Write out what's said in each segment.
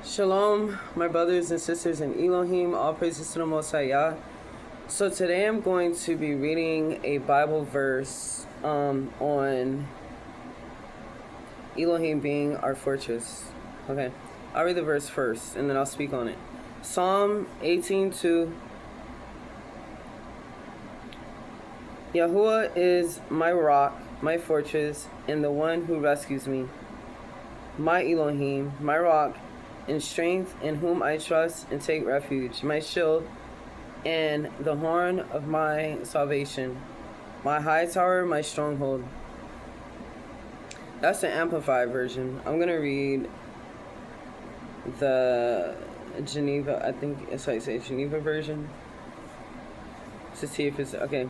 Shalom, my brothers and sisters in Elohim, all praises to the Most High Yah. So today I'm going to be reading a Bible verse on Elohim being our fortress. Okay, I'll read the verse first and then I'll speak on it. Psalm 18:2. Yahuwah is my rock, my fortress, and the one who rescues me. My Elohim, my rock, in strength, in whom I trust and take refuge, my shield and the horn of my salvation, my high tower, my stronghold. That's the Amplified version. I'm going to read the Geneva, I think it's how you say Geneva version, to see if it's, okay.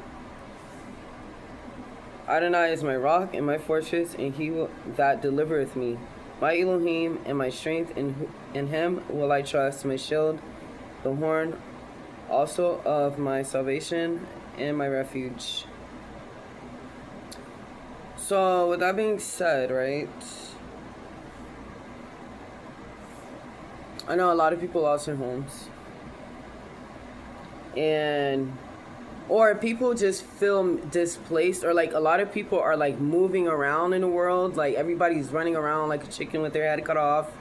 Adonai is my rock and my fortress, and he that delivereth me. My Elohim and my strength, in him will I trust, my shield, the horn also of my salvation, and my refuge. So, with that being said, right, I know a lot of people lost their homes. Or people just feel displaced, or like a lot of people are like moving around in the world, like everybody's running around like a chicken with their head cut off,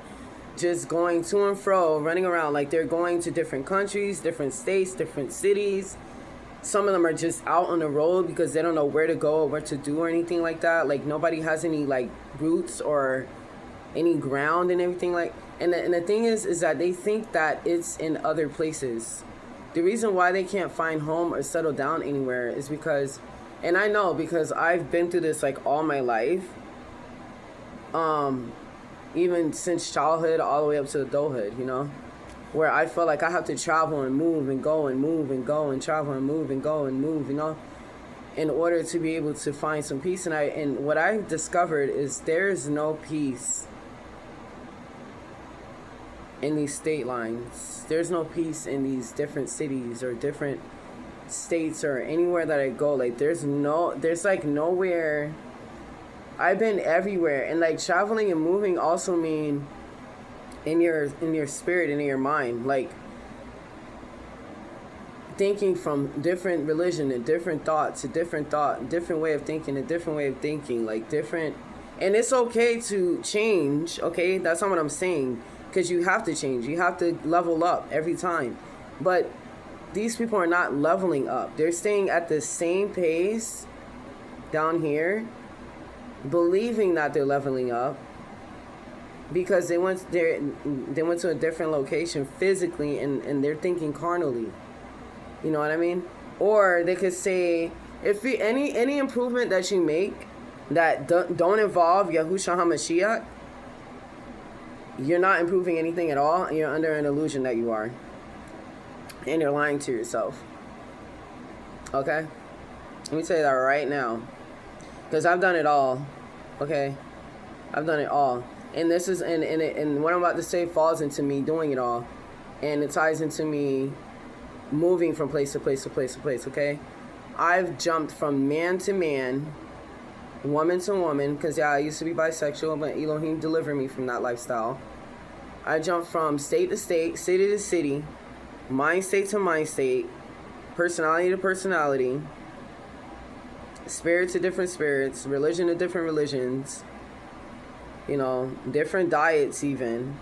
just going to and fro, running around like they're going to different countries, different states, different cities. Some of them are just out on the road because they don't know where to go or what to do or anything like that. Like nobody has any like roots or any ground and everything like. And the thing is that they think that it's in other places. The reason why they can't find home or settle down anywhere is because, and I know because I've been through this like all my life, even since childhood all the way up to adulthood, you know, where I feel like I have to travel and move and go and move and go and travel and move and go and move, you know, in order to be able to find some peace. And what I discovered is there's no peace in these state lines. There's no peace in these different cities or different states or anywhere that I go. Like there's like nowhere. I've been everywhere, and like traveling and moving also mean in your spirit and in your mind, like thinking from different religion and different thoughts, a different thought, different way of thinking, like different. And it's okay to change, okay? That's not what I'm saying. Because you have to change. You have to level up every time. But these people are not leveling up. They're staying at the same pace down here, believing that they're leveling up because they went to a different location physically and they're thinking carnally. You know what I mean? Or they could say, any improvement that you make that don't involve Yahushua HaMashiach, you're not improving anything at all, and you're under an illusion that you are. And you're lying to yourself. Okay? Let me tell you that right now. Because I've done it all. Okay? I've done it all. And this is, and what I'm about to say falls into me doing it all. And it ties into me moving from place to place to place to place, okay? I've jumped from man to man, woman to woman, because I used to be bisexual, but Elohim delivered me from that lifestyle. I jumped from state to state, city to city, mind state to mind state, personality to personality, spirit to different spirits, religion to different religions, you know, different diets even,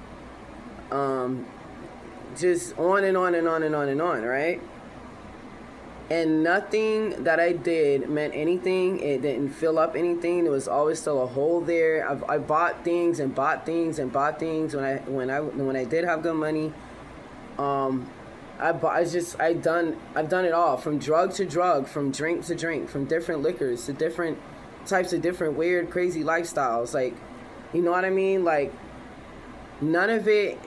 just on and on and on and on and on, right? And nothing that I did meant anything. It didn't fill up anything. There was always still a hole there. I bought things and bought things and bought things when I did have good money. I've done it all, from drug to drug, from drink to drink, from different liquors to different types of different weird crazy lifestyles. Like, you know what I mean? Like, none of it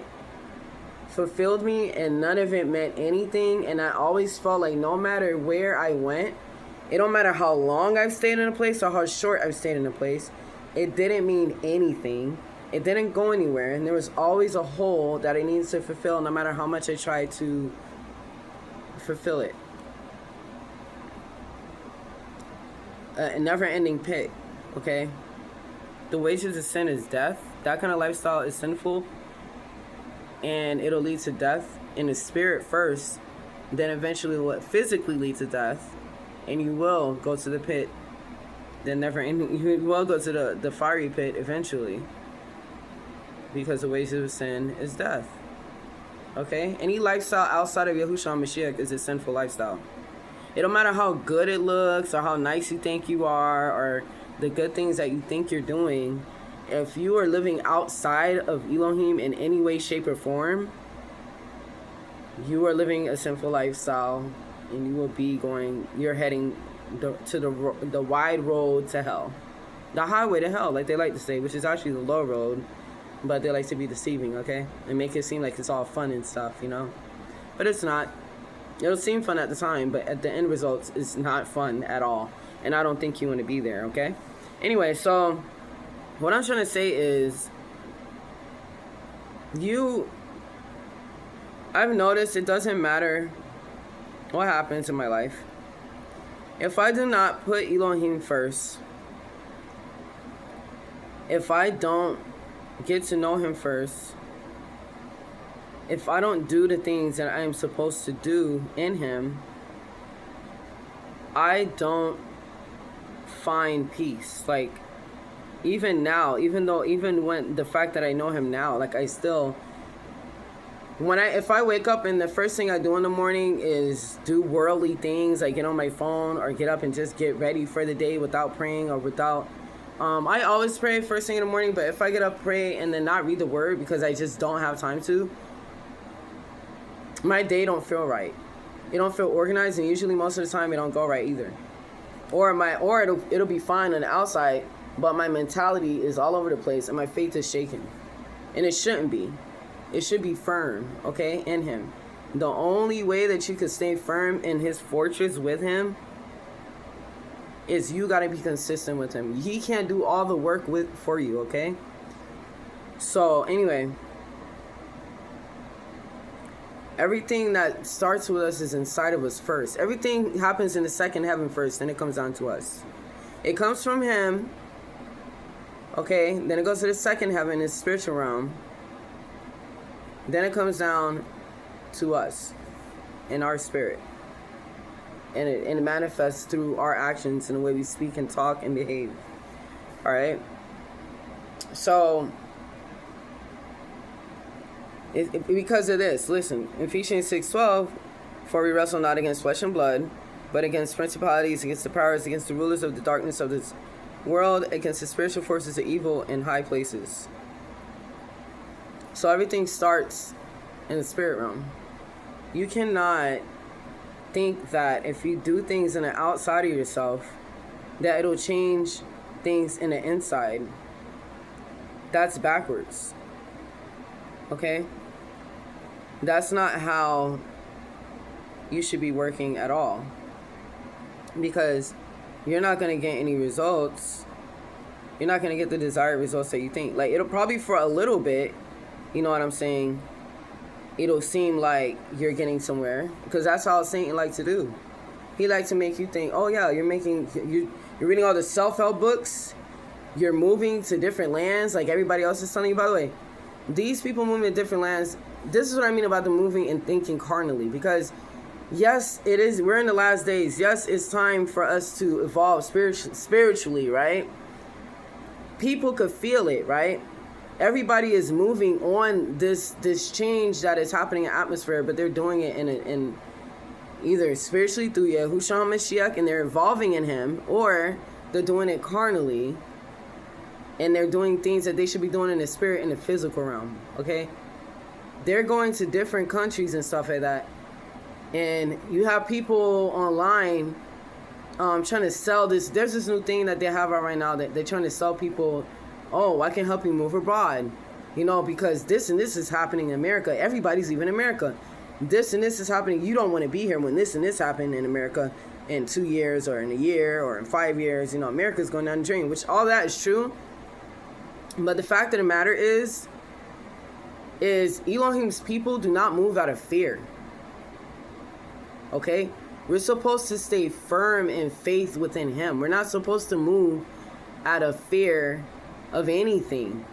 fulfilled me and none of it meant anything. And I always felt like no matter where I went, it don't matter how long I've stayed in a place or how short I've stayed in a place, it didn't mean anything. It didn't go anywhere, and there was always a hole that I needed to fulfill no matter how much I tried to fulfill it. A never-ending pit, okay? The wages of sin is death. That kind of lifestyle is sinful. and it'll lead to death in the spirit first, then eventually will physically lead to death, and you will go to the pit. Then you will go to the fiery pit eventually, because the wages of sin is death. Okay? Any lifestyle outside of Yahushua Mashiach is a sinful lifestyle. It don't matter how good it looks or how nice you think you are or the good things that you think you're doing. If you are living outside of Elohim in any way, shape, or form, you are living a sinful lifestyle, and you will be you're heading to the wide road to hell. The highway to hell, like they like to say, which is actually the low road, but they like to be deceiving, okay? And make it seem like it's all fun and stuff, you know? But it's not. It'll seem fun at the time, but at the end results, it's not fun at all. And I don't think you want to be there, okay? Anyway, so what I'm trying to say is, I've noticed it doesn't matter what happens in my life. If I do not put Elohim first, if I don't get to know him first, if I don't do the things that I am supposed to do in him, I don't find peace. Like, even now, even when the fact that I know him now, like, I still, if I wake up and the first thing I do in the morning is do worldly things, like get on my phone or get up and just get ready for the day without praying or without, I always pray first thing in the morning, but if I get up, pray, and then not read the word because I just don't have time to, my day don't feel right. It don't feel organized, and usually most of the time it don't go right either. Or it'll be fine on the outside, but my mentality is all over the place and my faith is shaken. And it shouldn't be. It should be firm, okay, in him. The only way that you could stay firm in his fortress with him is you got to be consistent with him. He can't do all the work for you, okay? So, anyway, everything that starts with us is inside of us first. Everything happens in the second heaven first, then it comes down to us. It comes from him, okay? Then it goes to the second heaven, the spiritual realm. Then it comes down to us in our spirit. And it manifests through our actions and the way we speak and talk and behave. All right? So, because of this, listen, Ephesians 6:12, for we wrestle not against flesh and blood, but against principalities, against the powers, against the rulers of the darkness of this world, against the spiritual forces of evil in high places. So everything starts in the spirit realm. You cannot think that if you do things in the outside of yourself, that it'll change things in the inside. That's backwards. Okay? That's not how you should be working at all. Because you're not going to get any results. You're not going to get the desired results that you think. Like, it'll probably for a little bit, you know what I'm saying? It'll seem like you're getting somewhere, because that's how Satan likes to do. He likes to make you think, oh yeah, you're reading all the self-help books, you're moving to different lands like everybody else is telling you. By the way, these people moving to different lands, this is what I mean about the moving and thinking carnally, because yes, it is, we're in the last days. Yes, it's time for us to evolve spiritually, right? People could feel it, right? Everybody is moving on this change that is happening in atmosphere, but they're doing it in either spiritually through Yahushua Mashiach, and they're evolving in him, or they're doing it carnally, and they're doing things that they should be doing in the spirit, in the physical realm, okay? They're going to different countries and stuff like that, and you have people online trying to sell this. There's this new thing that they have out right now that they're trying to sell people. Oh, I can help you move abroad, you know, because this and this is happening in America. Everybody's leaving America. This and this is happening. You don't want to be here when this and this happened in America in 2 years or in a year or in 5 years. You know, America's going down the drain, which all that is true. But the fact of the matter is Elohim's people do not move out of fear. Okay? We're supposed to stay firm in faith within him. We're not supposed to move out of fear of anything.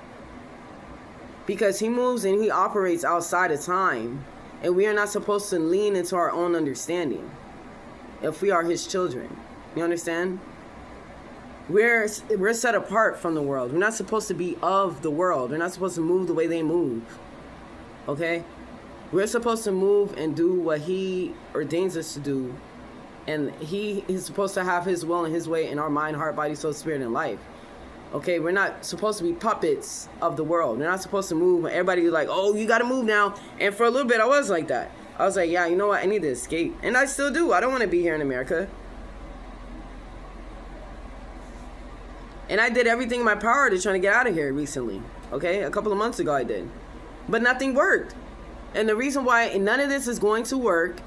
Because he moves and he operates outside of time. And we are not supposed to lean into our own understanding if we are his children. You understand? We're set apart from the world. We're not supposed to be of the world. We're not supposed to move the way they move. Okay? We're supposed to move and do what he ordains us to do. And he is supposed to have his will and his way in our mind, heart, body, soul, spirit, and life. Okay? We're not supposed to be puppets of the world. We're not supposed to move. Everybody's like, oh, you got to move now. And for a little bit, I was like that. I was like, yeah, you know what? I need to escape. And I still do. I don't want to be here in America. And I did everything in my power to try to get out of here recently. Okay? A couple of months ago I did. But nothing worked. And the reason why none of this is going to work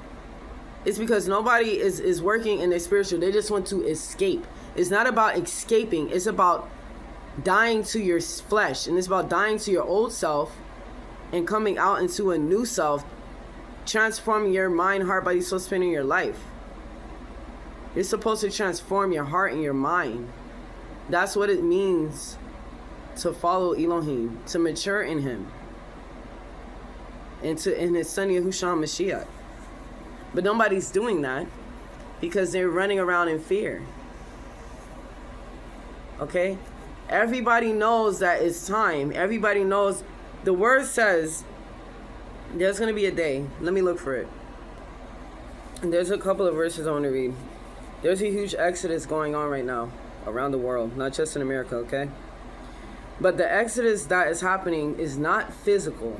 is because nobody is working in their spiritual. They just want to escape. It's not about escaping. It's about dying to your flesh. And it's about dying to your old self and coming out into a new self. Transforming your mind, heart, body, soul, spirit, in your life. You're supposed to transform your heart and your mind. That's what it means to follow Elohim, to mature in him, and in his son Yahushua Mashiach. But nobody's doing that because they're running around in fear. Okay? Everybody knows that it's time. Everybody knows. The word says there's going to be a day. Let me look for it. And there's a couple of verses I want to read. There's a huge exodus going on right now around the world, not just in America, okay? But the exodus that is happening is not physical,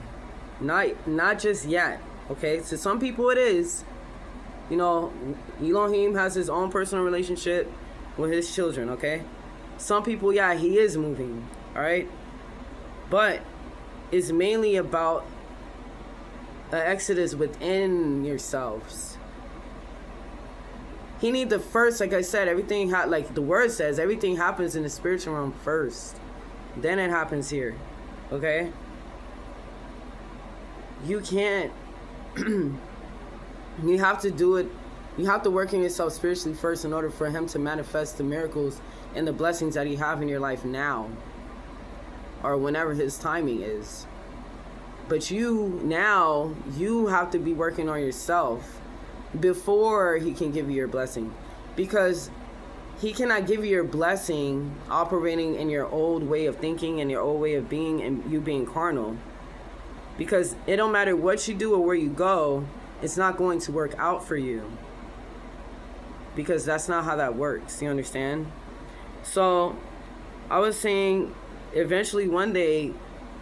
not just yet, okay? To some people it is. You know, Elohim has his own personal relationship with his children, okay? Some people, yeah, he is moving, all right? But it's mainly about an exodus within yourselves. He need the first, like I said, everything, like the word says, everything happens in the spiritual realm first. Then it happens here. Okay? You can't, you have to do it, you have to work in yourself spiritually first in order for him to manifest the miracles and the blessings that he have in your life now. Or whenever his timing is. But you have to be working on yourself before he can give you your blessing, because he cannot give you your blessing operating in your old way of thinking and your old way of being and you being carnal, because it don't matter what you do or where you go, it's not going to work out for you, because that's not how that works. You understand? So I was saying eventually one day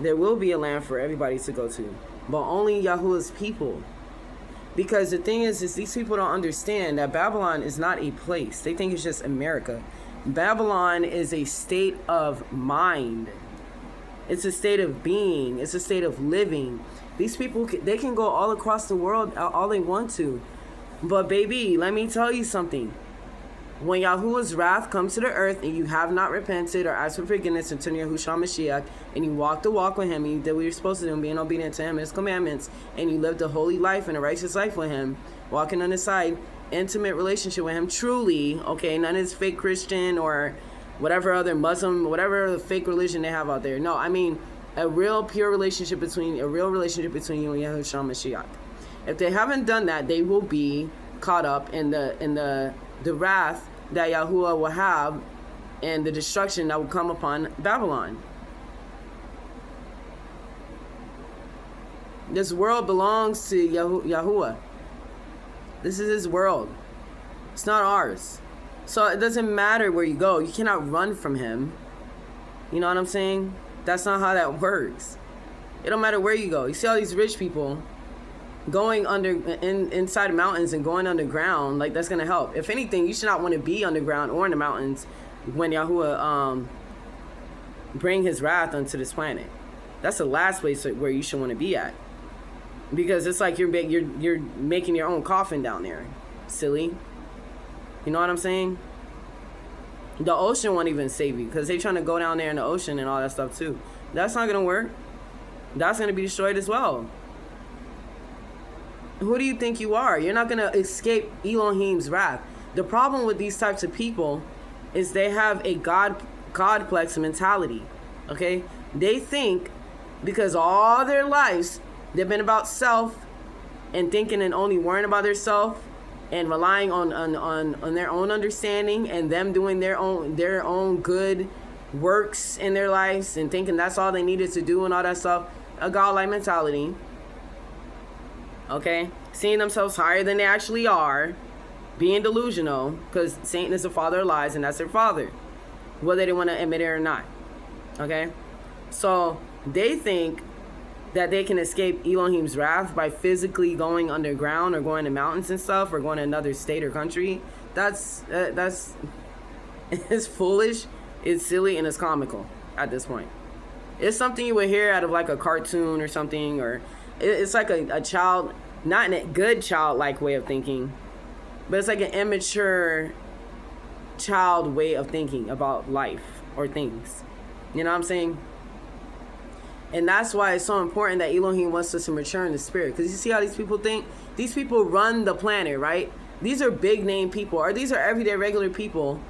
there will be a land for everybody to go to, but only Yahuwah's people. Because the thing is these people don't understand that Babylon is not a place. They think it's just America. Babylon is a state of mind. It's a state of being. It's a state of living. These people, they can go all across the world all they want to. But baby, let me tell you something. When Yahuwah's wrath comes to the earth and you have not repented or asked for forgiveness and turned to Yahushua Mashiach, and you walk the walk with him and you did what you're supposed to do and being obedient to him and his commandments, and you lived a holy life and a righteous life with him, walking on his side, intimate relationship with him truly, okay, none of this fake Christian or whatever other Muslim, whatever other fake religion they have out there. No, I mean a real pure relationship between you and Yahushua Mashiach. If they haven't done that, they will be caught up in the wrath that Yahuwah will have and the destruction that will come upon Babylon. This world belongs to Yahuwah. This is his world. It's not ours. So it doesn't matter where you go. You cannot run from him. You know what I'm saying? That's not how that works. It don't matter where you go. You see all these rich people going inside mountains and going underground, like that's gonna help. If anything, you should not want to be underground or in the mountains when Yahuwah bring his wrath onto this planet. That's the last place where you should want to be at, because it's like you're making your own coffin down there, silly. You know what I'm saying? The ocean won't even save you, because they're trying to go down there in the ocean and all that stuff too. That's not gonna work. That's gonna be destroyed as well. Who do you think you are? You're not going to escape Elohim's wrath. The problem with these types of people is they have a Godplex mentality, okay? They think Because all their lives, they've been about self and thinking and only worrying about their self and relying on their own understanding and them doing their own good works in their lives and thinking that's all they needed to do and all that stuff. A godlike mentality. Okay? Seeing themselves higher than they actually are. Being delusional, because Satan is the father of lies and that's their father, whether they want to admit it or not. Okay? So they think that they can escape Elohim's wrath by physically going underground or going to mountains and stuff or going to another state or country. That's it's foolish, it's silly, and it's comical at this point. It's something you would hear out of like a cartoon or something, or it's like a child, not in a good childlike way of thinking, but it's like an immature child way of thinking about life or things. You know what I'm saying? And that's why it's so important that Elohim wants us to mature in the spirit. Because you see how these people think? These people run the planet, right? These are big name people, or these are everyday regular people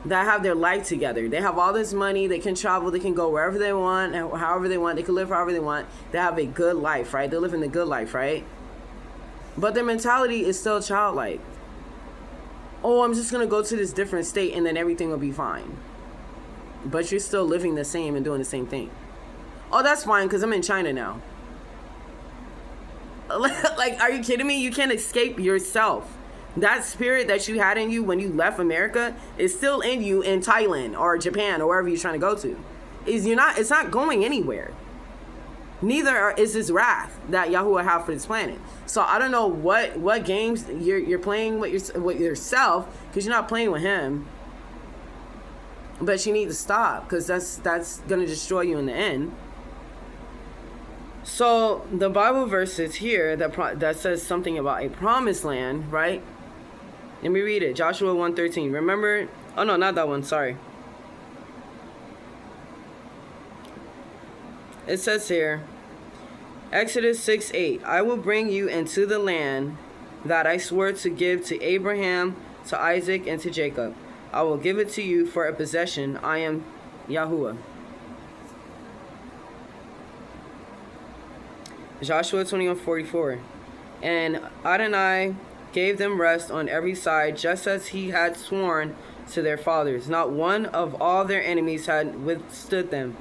that have their life together. They have all this money, they can travel, they can go wherever they want, however they want, they can live however they want. They have a good life, right? They're living the good life, right? But their mentality is still childlike. Oh, I'm just going to go to this different state and then everything will be fine. But you're still living the same and doing the same thing. Oh, that's fine because I'm in China now. Like, are you kidding me? You can't escape yourself. That spirit that you had in you when you left America is still in you in Thailand or Japan or wherever you're trying to go to. It's not going anywhere. Neither is this wrath that Yahuwah have for this planet. So I don't know what games you're playing with yourself, because you're not playing with him. But you need to stop, because that's gonna destroy you in the end. So the Bible verses here that says something about a promised land, right? Let me read it. Joshua 1:13. Remember? Oh no, not that one. Sorry. It says here, Exodus 6:8. I will bring you into the land that I swore to give to Abraham, to Isaac, and to Jacob. I will give it to you for a possession. I am Yahuwah. Joshua 21:44. And Adonai gave them rest on every side, just as he had sworn to their fathers. Not one of all their enemies had withstood them,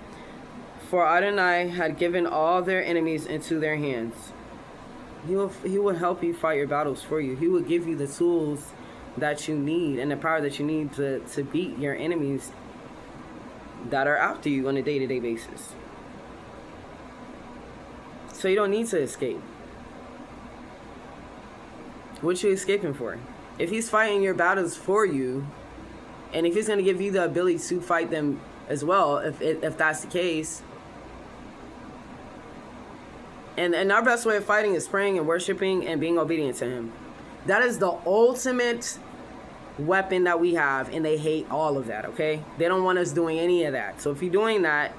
for Adonai had given all their enemies into their hands. He will help you fight your battles for you. He will give you the tools that you need and the power that you need to beat your enemies that are after you on a day-to-day basis. So you don't need to escape. What you escaping for? If he's fighting your battles for you, and if he's going to give you the ability to fight them as well, if that's the case. And our best way of fighting is praying and worshiping and being obedient to him. That is the ultimate weapon that we have, and they hate all of that, okay? They don't want us doing any of that. So if you're doing that,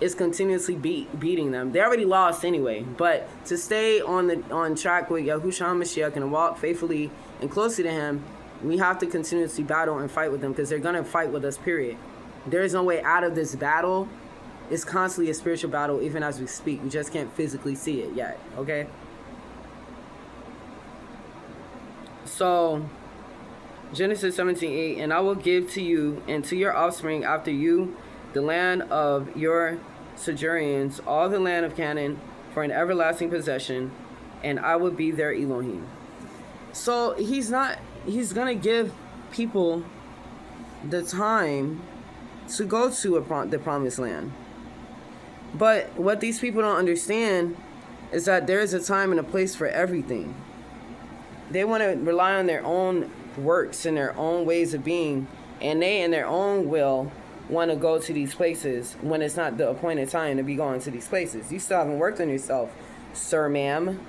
it's continuously beating them. They already lost anyway. But to stay on track with Yahushua HaMashiach and walk faithfully and closely to him, we have to continuously battle and fight with them, because they're going to fight with us, period. There is no way out of this battle. It's constantly a spiritual battle, even as we speak. We just can't physically see it yet, okay? So, Genesis 17:8, and I will give to you and to your offspring after you the land of your sojournings, all the land of Canaan, for an everlasting possession, and I will be their Elohim. So he's gonna give people the time to go to the promised land. But what these people don't understand is that there is a time and a place for everything. They want to rely on their own works and their own ways of being, and they in their own will want to go to these places when it's not the appointed time to be going to these places. You still haven't worked on yourself, sir, ma'am.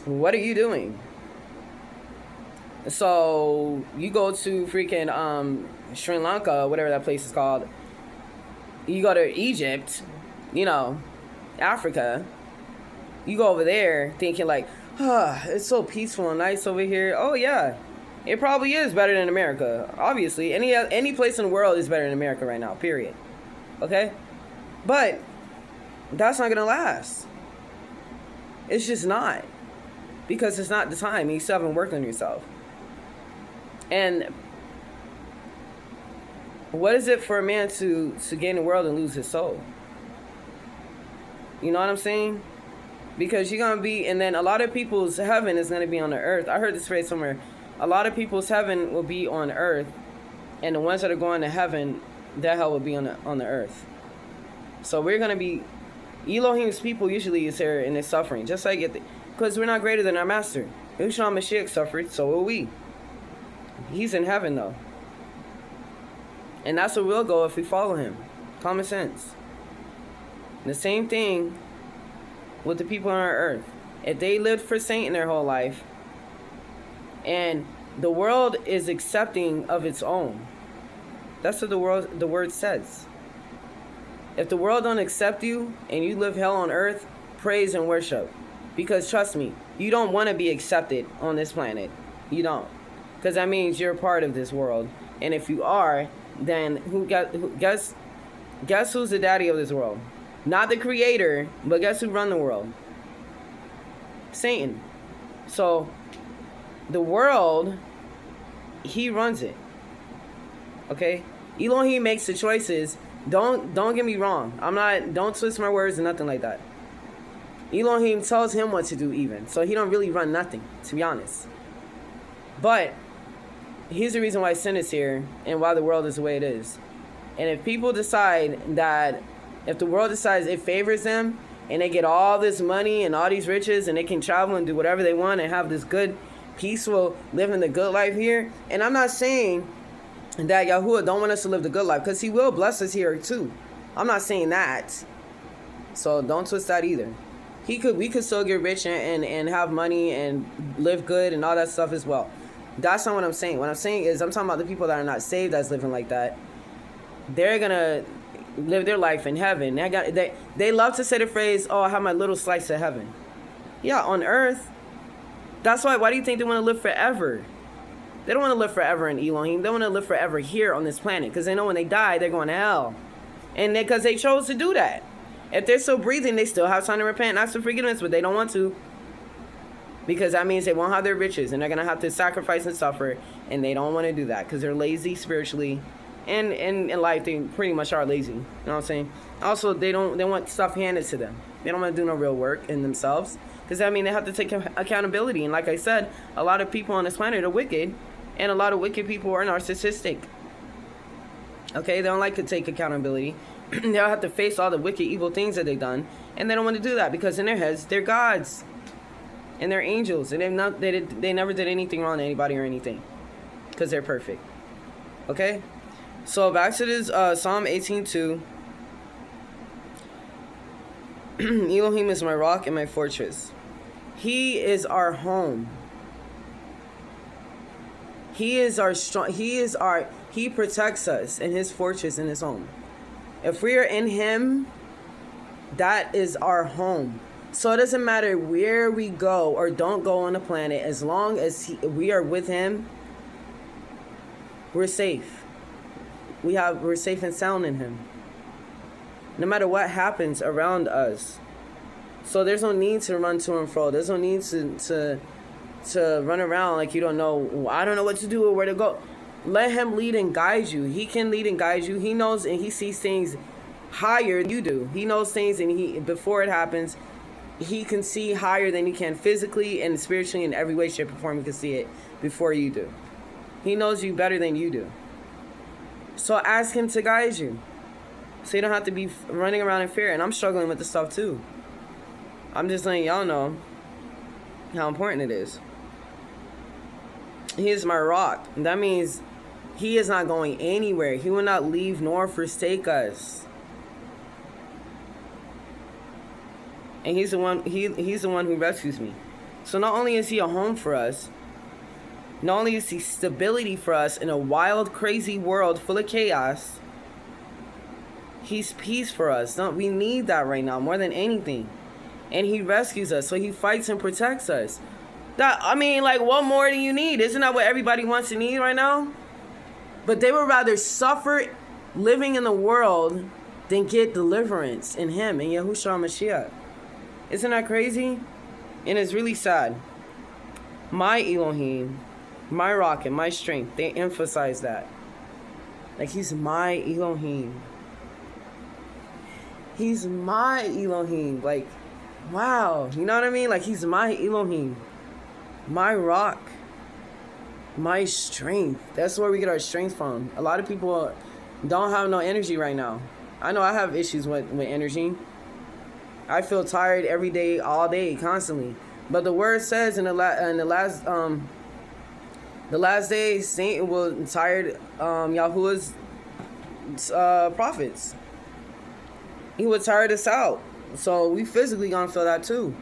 What are you doing? So you go to freaking Sri Lanka, whatever that place is called. You go to Egypt, Africa. You go over there thinking like, it's so peaceful and nice over here. Oh yeah, it probably is better than America. Obviously, any place in the world is better than America right now. Period. Okay. But that's not going to last. It's just not. Because it's not the time. You still haven't worked on yourself. And what is it for a man to gain the world and lose his soul? You know what I'm saying? Because you're going to be, and then a lot of people's heaven is going to be on the earth. I heard this phrase somewhere. A lot of people's heaven will be on earth, and the ones that are going to heaven, their hell will be on the earth. So we're going to be, Elohim's people usually is here in this suffering, just like it, because we're not greater than our master. Yahushua Mashiach suffered, so will we. He's in heaven though. And that's where we'll go if we follow him. Common sense. The same thing with the people on our earth. If they lived for Satan their whole life, and the world is accepting of its own, that's what the word says. If the world don't accept you and you live hell on earth, praise and worship. Because trust me, you don't want to be accepted on this planet. You don't. Because that means you're a part of this world. And if you are, then guess who's the daddy of this world? Not the creator, but guess who run the world? Satan. So the world, he runs it. Okay? Elohim makes the choices. Don't get me wrong. Don't twist my words and nothing like that. Elohim tells him what to do even. So he don't really run nothing, to be honest. But here's the reason why sin is here and why the world is the way it is. And if people decide that, if the world decides it favors them and they get all this money and all these riches and they can travel and do whatever they want and have this good, peaceful, living the good life here. And I'm not saying that Yahuwah don't want us to live the good life, because he will bless us here too. I'm not saying that. So don't twist that either. We could still get rich and have money and live good and all that stuff as well. That's not what I'm saying. What I'm saying is I'm talking about the people that are not saved that's living like that. They're going to live their life in heaven. They love to say the phrase, oh, I have my little slice of heaven. Yeah, on earth. That's why do you think they want to live forever? They don't want to live forever in Elohim. They want to live forever here on this planet, because they know when they die, they're going to hell. And because they chose to do that. If they're still breathing, they still have time to repent and ask for forgiveness, but they don't want to. Because that means they won't have their riches, and they're going to have to sacrifice and suffer, and they don't want to do that because they're lazy spiritually. And in life, they pretty much are lazy. You know what I'm saying? Also, they want stuff handed to them. They don't want to do no real work in themselves, because that means they have to take accountability. And like I said, a lot of people on this planet are wicked, and a lot of wicked people are narcissistic. Okay? They don't like to take accountability. They'll have to face all the wicked, evil things that they've done, and they don't want to do that because in their heads, they're gods. And they're angels, and they never did anything wrong to anybody or anything, because they're perfect. Okay, so back to this Psalm 18:2. Elohim is my rock and my fortress. He is our home. He is our strong. He protects us in his fortress, in his home. If we are in him, that is our home. So it doesn't matter where we go or don't go on the planet, as long as we are with him, we're safe. We're safe and sound in him. No matter what happens around us. So there's no need to run to and fro. There's no need to run around like you don't know. I don't know what to do or where to go. Let him lead and guide you. He can lead and guide you. He knows and he sees things higher than you do. He knows things, and before it happens, he can see higher than you can physically and spiritually, in every way, shape, or form. He can see it before you do. He knows you better than you do. So ask him to guide you, so you don't have to be running around in fear. And I'm struggling with this stuff too. I'm just letting y'all know how important it is. He is my rock. That means he is not going anywhere. He will not leave nor forsake us. And he's the one who rescues me. So not only is he a home for us, not only is he stability for us in a wild, crazy world full of chaos, he's peace for us. We need that right now more than anything. And he rescues us. So he fights and protects us. What more do you need? Isn't that what everybody wants to need right now? But they would rather suffer living in the world then get deliverance in him, in Yahushua Mashiach. Isn't that crazy? And it's really sad. My Elohim, my rocket, my strength, they emphasize that. Like, he's my Elohim. He's my Elohim. Like, wow. You know what I mean? Like, he's my Elohim. My rock. My strength. That's where we get our strength from. A lot of people don't have no energy right now. I know I have issues with energy. I feel tired every day, all day, constantly. But the word says in the last days, Satan will tired Yahuwah's prophets. He would tire us out. So we physically gonna feel that too.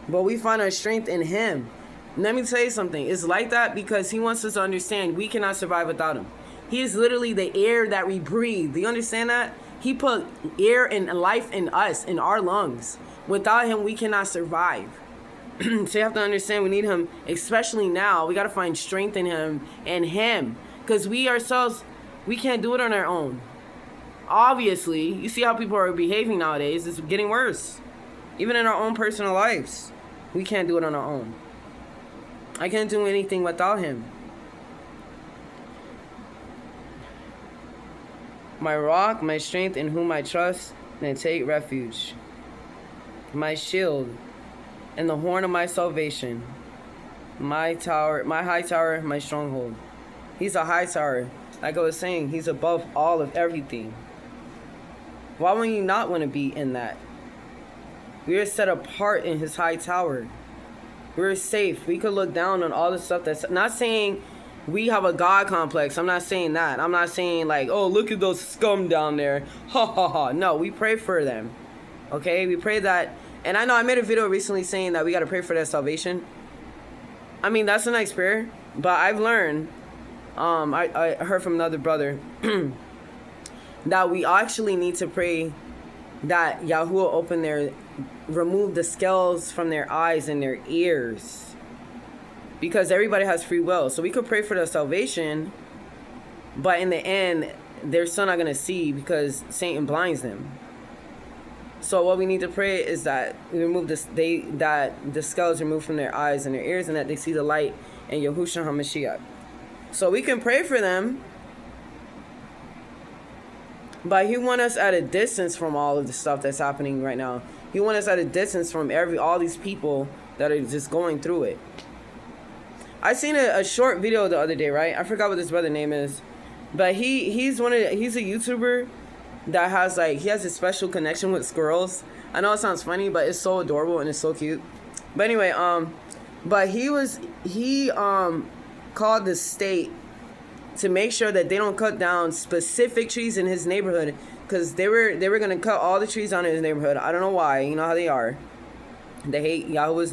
But we find our strength in him. Let me tell you something. It's like that because he wants us to understand we cannot survive without him. He is literally the air that we breathe. Do you understand that? He put air and life in us, in our lungs. Without him, we cannot survive. So you have to understand we need him, especially now. We got to find strength in him and him. Because we ourselves, we can't do it on our own. Obviously, you see how people are behaving nowadays. It's getting worse. Even in our own personal lives, we can't do it on our own. I can't do anything without him. My rock, my strength, in whom I trust and take refuge. My shield and the horn of my salvation. My tower, my high tower, my stronghold. He's a high tower. Like I was saying, he's above all of everything. Why would you not want to be in that? We are set apart in his high tower. We're safe. We could look down on all the stuff that's... Not saying we have a God complex. I'm not saying that. I'm not saying like, oh, look at those scum down there. Ha ha ha. No, we pray for them. Okay? We pray that... And I know I made a video recently saying that we got to pray for their salvation. I mean, that's a nice prayer. But I've learned... I heard from another brother... that we actually need to pray that Yahuwah remove the scales from their eyes and their ears. Because everybody has free will. So we could pray for their salvation, but in the end, they're still not going to see because Satan blinds them. So what we need to pray is that we remove that the scales removed from their eyes and their ears, and that they see the light in Yahushua HaMashiach. So we can pray for them, but he wants us at a distance from all of the stuff that's happening right now. He wants us at a distance from all these people that are just going through it. I seen a short video the other day, right? I forgot what this brother's name is, but he's a YouTuber that has he has a special connection with squirrels. I know it sounds funny, but it's so adorable and it's so cute. But anyway, but he called the state to make sure that they don't cut down specific trees in his neighborhood, because they were gonna cut all the trees down in his neighborhood. I don't know why. You know how they are. They hate Yahweh's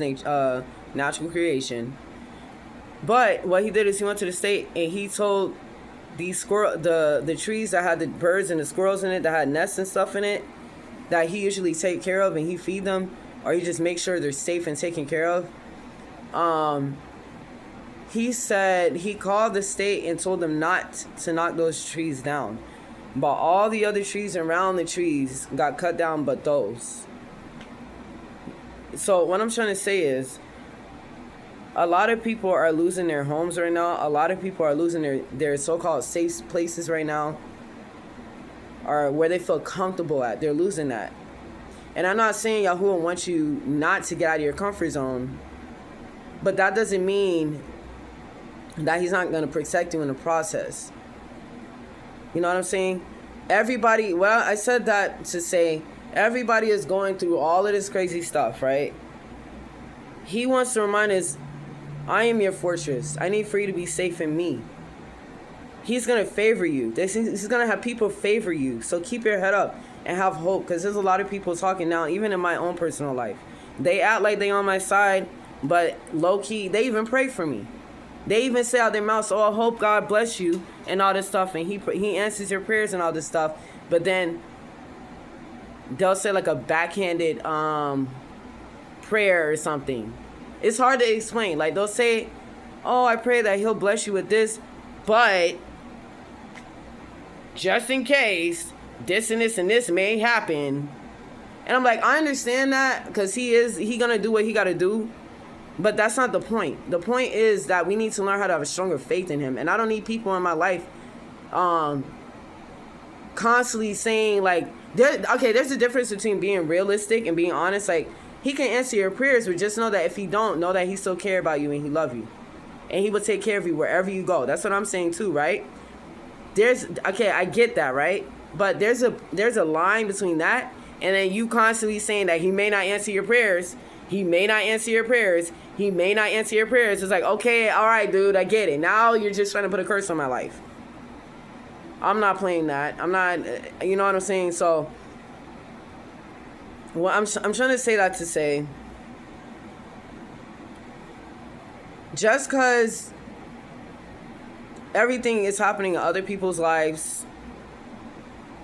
natural creation. But what he did is he went to the state and he told these the trees that had the birds and the squirrels in it, that had nests and stuff in it, that he usually take care of and he feed them, or he just make sure they're safe and taken care of. He said he called the state and told them not to knock those trees down. But all the other trees around the trees got cut down but those. So what I'm trying to say is, a lot of people are losing their homes right now. A lot of people are losing their so-called safe places right now, or where they feel comfortable at. They're losing that. And I'm not saying Yahuwah wants you not to get out of your comfort zone, but that doesn't mean that he's not going to protect you in the process. You know what I'm saying? Everybody, well, I said that to say everybody is going through all of this crazy stuff, right? He wants to remind us, I am your fortress. I need for you to be safe in me. He's going to favor you. He's going to have people favor you. So keep your head up and have hope, because there's a lot of people talking now, even in my own personal life. They act like they on my side, but low-key, they even pray for me. They even say out their mouths, oh, I hope God bless you and all this stuff. And he answers your prayers and all this stuff. But then they'll say like a backhanded prayer or something. It's hard to explain. Like they'll say, oh, I pray that he'll bless you with this, but just in case, this and this and this may happen. And I'm like, I understand that, because he gonna do what he gotta do. But that's not the point. The point is that we need to learn how to have a stronger faith in him. And I don't need people in my life constantly saying, like, there's a difference between being realistic and being honest. Like, he can answer your prayers, but just know that if he don't, know that he still care about you and he love you. And he will take care of you wherever you go. That's what I'm saying too, right? I get that, right? But there's a line between that and then you constantly saying that he may not answer your prayers. He may not answer your prayers. He may not answer your prayers. It's like, okay, all right, dude, I get it. Now you're just trying to put a curse on my life. I'm not playing that. I'm not, you know what I'm saying? So, well, I'm trying to say that to say, just because everything is happening in other people's lives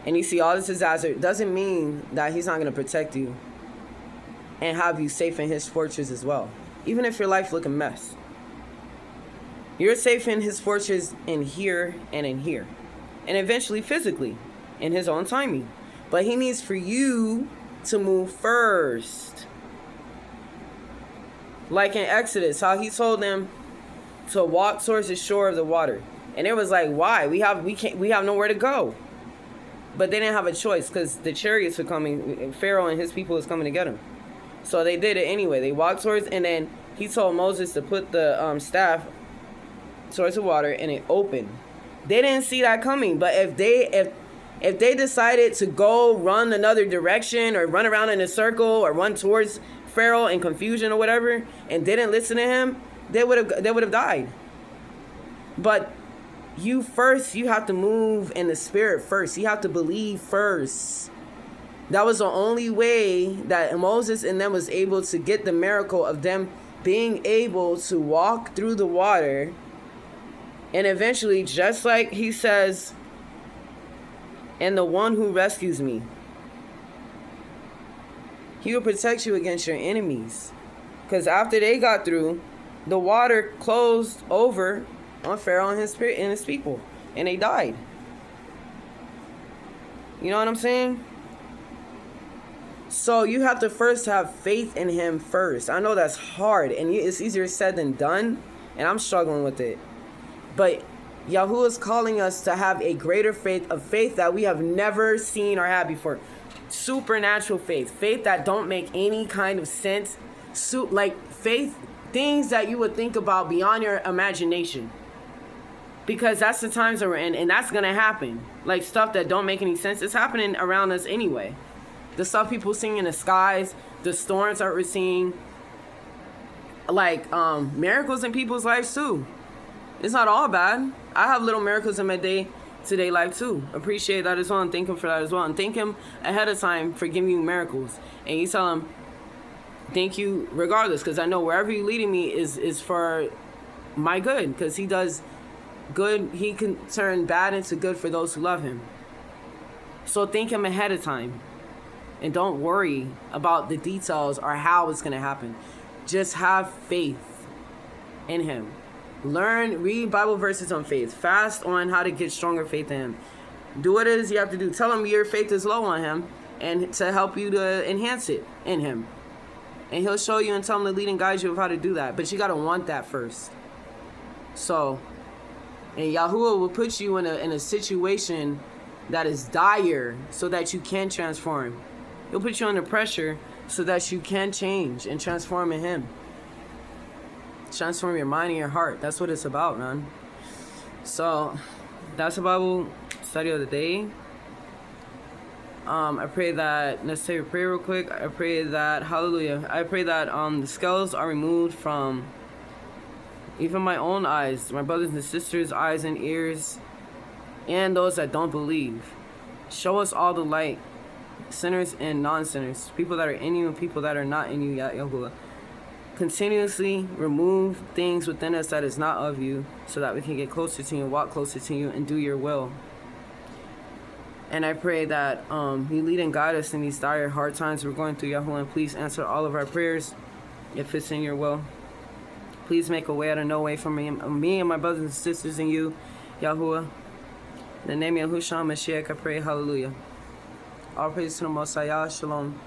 and you see all this disaster, doesn't mean that he's not going to protect you and have you safe in his fortress as well. Even if your life look a mess, you're safe in his fortress in here and in here. And eventually physically in his own timing. But he needs for you to move first. Like in Exodus, how he told them to walk towards the shore of the water. And it was like, why? We have nowhere to go. But they didn't have a choice because the chariots were coming. Pharaoh and his people was coming to get him. So they did it anyway. They walked towards, and then he told Moses to put the staff towards the water, and it opened. They didn't see that coming. But if they decided to go run another direction or run around in a circle or run towards Pharaoh in confusion or whatever and didn't listen to him, they would have died. But you have to move in the spirit first. You have to believe first. That was the only way that Moses and them was able to get the miracle of them being able to walk through the water. And eventually, just like he says, and the one who rescues me, he will protect you against your enemies. Because after they got through, the water closed over on Pharaoh and his people. And they died. You know what I'm saying? So you have to first have faith in him first. I know that's hard. And it's easier said than done. And I'm struggling with it. But Yahuwah is calling us to have a greater faith, a faith that we have never seen or had before. Supernatural faith. Faith that don't make any kind of sense. Like faith, things that you would think about beyond your imagination. Because that's the times that we're in, and that's going to happen. Like stuff that don't make any sense. It's happening around us anyway. The stuff people seeing in the skies, the storms that we're seeing. Like miracles in people's lives too. It's not all bad. I have little miracles in my day-to-day life too. Appreciate that as well and thank him for that as well. And thank him ahead of time for giving you miracles. And you tell him, thank you regardless. Because I know wherever you're leading me is for my good. Because he does good. He can turn bad into good for those who love him. So thank him ahead of time. And don't worry about the details or how it's going to happen. Just have faith in him. Read Bible verses on faith. Fast on how to get stronger faith in him. Do what it is you have to do. Tell him your faith is low on him and to help you to enhance it in him. And he'll show you and tell him to lead and guide you of how to do that. But you got to want that first. So, and Yahuwah will put you in a situation that is dire so that you can transform. He'll put you under pressure so that you can change and transform in him. Transform your mind and your heart. That's what it's about, man. So that's the Bible study of the day. I pray that, let's say a prayer real quick. I pray that, hallelujah, I pray that the scales are removed from even my own eyes, my brothers and sisters' eyes and ears, and those that don't believe. Show us all the light, sinners and non-sinners, people that are in you and people that are not in you, Yahuwah. Continuously remove things within us that is not of you so that we can get closer to you, walk closer to you, and do your will. And I pray that you lead and guide us in these dire, hard times we're going through, Yahuwah, and please answer all of our prayers if it's in your will. Please make a way out of no way for me and my brothers and sisters and you, Yahuwah. In the name of Yahushua Mashiach, I pray, hallelujah. All praise to the Most High. Shalom.